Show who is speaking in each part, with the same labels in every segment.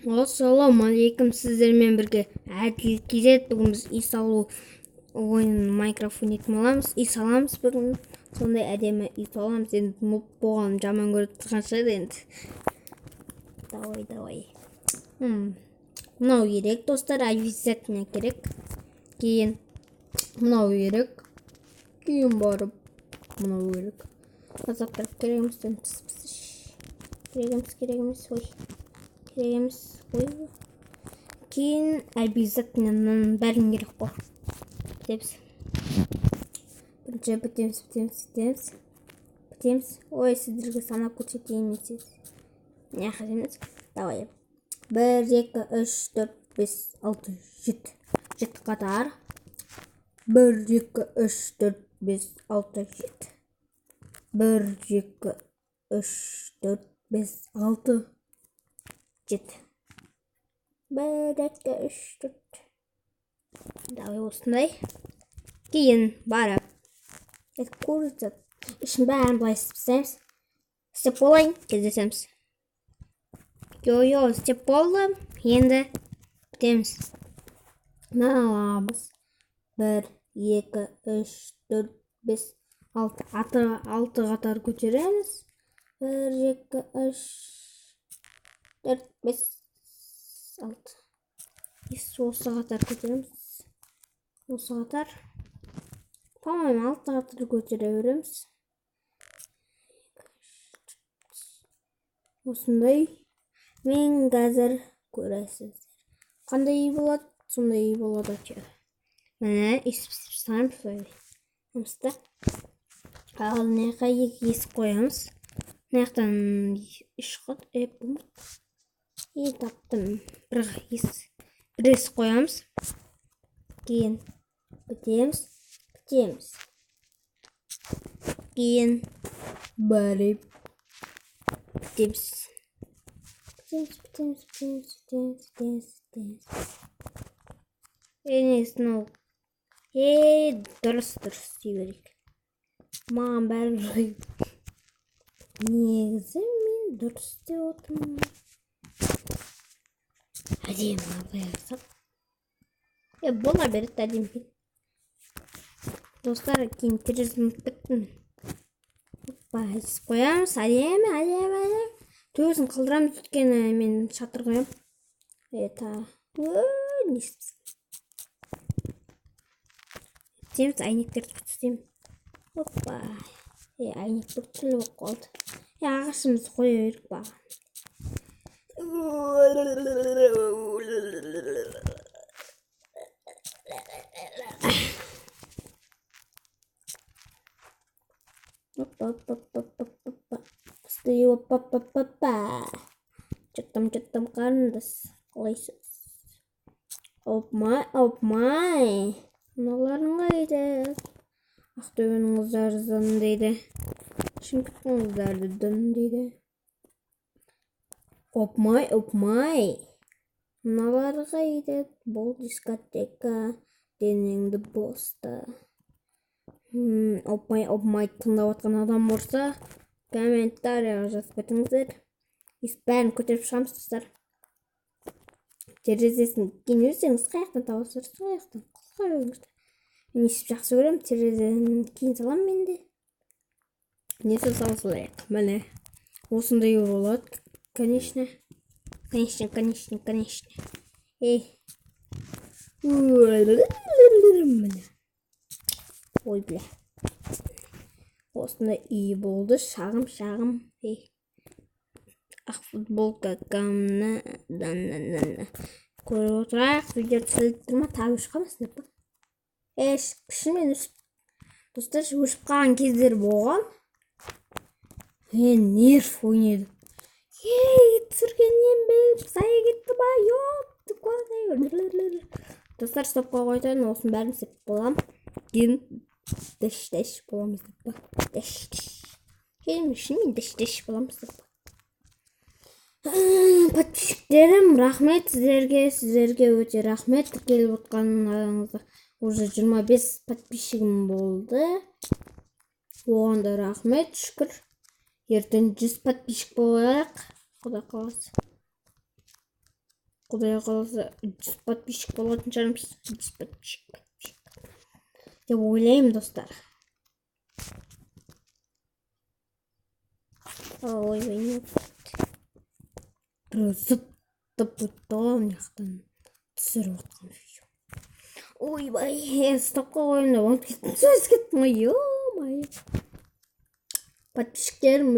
Speaker 1: Ассалаумағалейкум, сіздермен бірге әділ кезет. Бүгін біз үй салу ойынын Майнкрафт ойнайтын боламыз. Үй саламыз бүгін. Сондай әдемі үй саламыз. Енді нұп болған жаман көріп тұрған шығар енді. Давай. Мынау керек, достар, обязательно керек. Кейін мынау керек. Кейін барып мынау керек. Азаптар керегіміз. Керегіміз. Кейін обязательно мынаның бәрін керек қой. Бітеміз. Ой, сіздерге санап көрсетейін мен сіз. Не қажеміз? Давай. 1, 2, 3, 4, 5, 6, 7. 7 қатар. 1, 2, 3, 4, 5, 6, 7. 1, 2, 3, 4, 5, 6, 7. 1, 2, 3, 4. Давай осындай. Кейін барып. Курица. Ішін бәрін былай істеп болайын, кездесеміз. Істеп болды. Енді бітеміз. Аламыз. 1, 2, 3, 4, 5, 6. 6 қатар көтереміз. 1, 2, 3, 4, 5, 6. Осы қатар көтереміз. Осы қатар. По-моему, 6 қатар көтере береміз. Осындай. Мен қазір көресіздер. Қандай үй болады? Сондай үй болады. Міне, естіп саймыз. Ал неқа екі есік қоямыз. Неқтан ішқат. Таптым. Бір есік қоямыз. Кейін бітеміз. Кейін барып бітеміз. Несін ол? Дұрыс дей берейік. Маған бәрі жайып. Негізі мен дұрыс деп отырмын. Әдемі абай арсақ. Бола береді әдемі. Достар, кейін терезін біттім. Қоямыз, әдемі. Төсін қылдырамыз, өткені мен шатыр қоям. Теміз, әйнектерді күтістеймін. Әйнек бір түрлі болып қалды. Ағашымызды қоя берік баған. Жаттам қарындас. Қалайсыз? Опмай. Мыналарың қайда? Ақтөбенің қыздары зын дейді. Шымкенттің қыздары дын дейді. Опмай. Мыналар қайда? Бұл дискотека. Денеңді боста. Опмай тыңдап атқан адам болса, комментарияға жазып кетіңіздер. Бәрін көтеріп шығамыз, достар. Терезесін кейін өздеріңіз қаяқтан табасыз, қаяқтан қойыңыздар. Мен естіп жақсы көремін, терезені кейін салам менде. Несі салсылайық, міне. Осындай болады, конечно. Ой, бля. Осындай үй болды, шағым. Ақ футболка камна. Көріп отырайық, видео түсіліп тұрма, тағы өшіп қалмасын деп па. Шынымен өшіп. Достар, өшіп қалған кездер болған. Нерв ойнеді. Түсіргеннен біліп, сая кетті ба? Достар, стопқа қойтайын, осын бәрін сеп болам. Кейін дәш боламыз деп па. Кейін шынымен дәш боламыз деп па. Подписчиктерім, рахмет сіздерге өте рахмет. Келіп отқаныңызға уже 25 подписчигім болды. Оған да рахмет, шүкір. Ертең 100 подписчик болайық. Құдай қаласа. Құдай қаласа 100 подписчик болатын шығармыз. 100 подписчик деп ойлаймын, достар. Ойбай, не біреу зыттап бұттаған жақтан түсіріп отқан видео. Ойбай, стопқа қойым да болып кеттім, сөз кеттім ғой, ё-май. Подписчиктерім,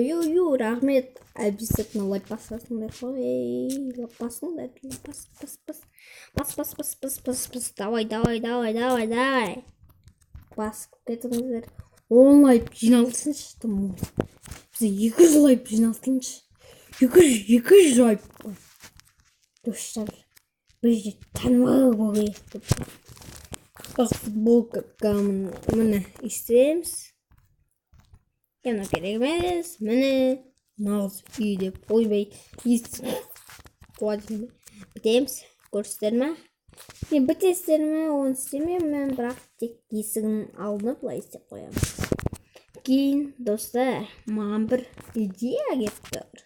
Speaker 1: рахмет. Обязательно лайк басасыңдар ғой. Басыңдар, бас. Давай. Басып кетіңіздер. 10 лайк жиналсыншы. Бізде 200 лайк жиналсыншы. 200 лайк. Достар, бізде танымал болайық. Ақ футболка міне істейміз. Яна керек емес, міне нағыз үй деп ойбай бітеміз, көрсіздер ме? Мен бітесіздер ме, оны істемеймін, бірақ тек есігін алдына былай істеп қоямын. Кейін, достар, маған бір идея келіп тұр.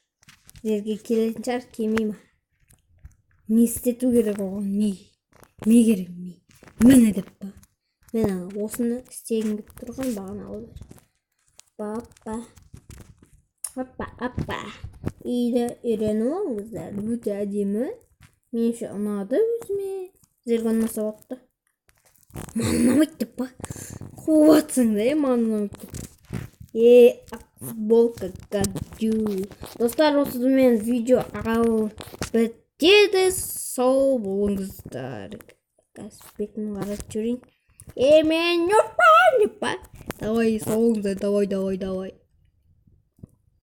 Speaker 1: Сіздерге келетін шығар, келмей ме? Не істету керек оған, не керек, міне деп па? Мен осыны істегім келіп тұрған бағана алып Аппа. Үйді үйреніп алыңыздар. Өте әдемі. Меніңше ұнады өзіме. Сіздерге ұнаса болыпты. Маған ұнамайды деп па? Қуатсыңдар, маған ұнамайды деп. Футболка гаджу. Достар, осымен видео бітеді. Сау болыңыздар. Бетін қарап жүрейін. Мен ұппан деп па? Давай, сау болыңыздар, давай.